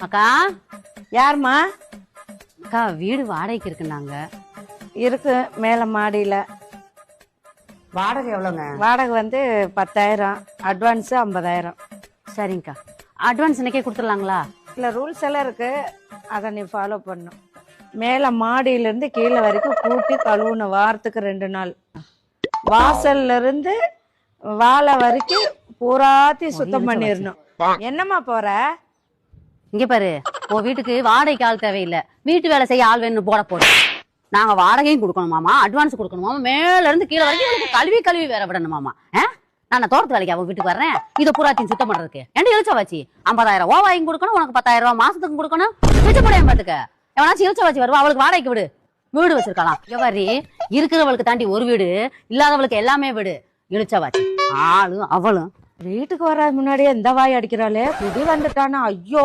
அக்கா யாரும்மா? அக்கா வீடு வாடகைக்கு இருக்குன்னாங்க. இருக்கு மேல மாடியில. வாடகை எவ்வளோங்க? வாடகை வந்து 10,000, அட்வான்ஸ் 50,000. சரிங்கக்கா, அட்வான்ஸ் இன்னைக்கே கொடுத்துடலாங்களா? இல்லை, ரூல்ஸ் எல்லாம் இருக்கு, அதை நீ ஃபாலோ பண்ணும். மேலே மாடியிலேருந்து கீழே வரைக்கும் கூட்டி கழுவுன வாரத்துக்கு 2 நாள். வாசல்ல இருந்து வாழை வரைக்கும் பூராத்தி சுத்தம் பண்ணிடணும். என்னம்மா போற? இங்க பாரு, உன் வீட்டுக்கு வாடகைக்கு ஆள் தேவையில்லை, வீட்டு வேலை செய்ய ஆள் வேணும்னு போட நாங்க வாடகையும் கொடுக்கணுமாமா, அட்வான்ஸ் கொடுக்கணுமாமா, மேல இருந்து கீழே வரைக்கும் கழுவி வேற விடணுமாமா. நான் தோட்டத்து வேலைக்கு அவன் வீட்டுக்கு வர்றேன், இதை பூராத்தையும் சுத்தம் பண்றதுக்கு என்ன இழுச்ச வச்சு 50,000 வாங்கி கொடுக்கணும், உனக்கு 10,000 ரூபாய் மாசத்துக்கு கொடுக்கணும். மிச்ச முடியாம பாத்துக்க, எவனாச்சும் இழுச்ச வச்சு வருவா, அவளுக்கு வாடகைக்கு விடு, வீடு வச்சிருக்கலாம். எவ்வாறு இருக்கிறவளுக்கு தாண்டி ஒரு வீடு, இல்லாதவளுக்கு எல்லாமே வீடு. இழுச்ச வச்சு ஆளும் அவளும் வீட்டுக்கு வர முன்னாடியே இந்த வாய் அடிக்கிறாளே, புடி வந்துட்டானா? ஐயோ!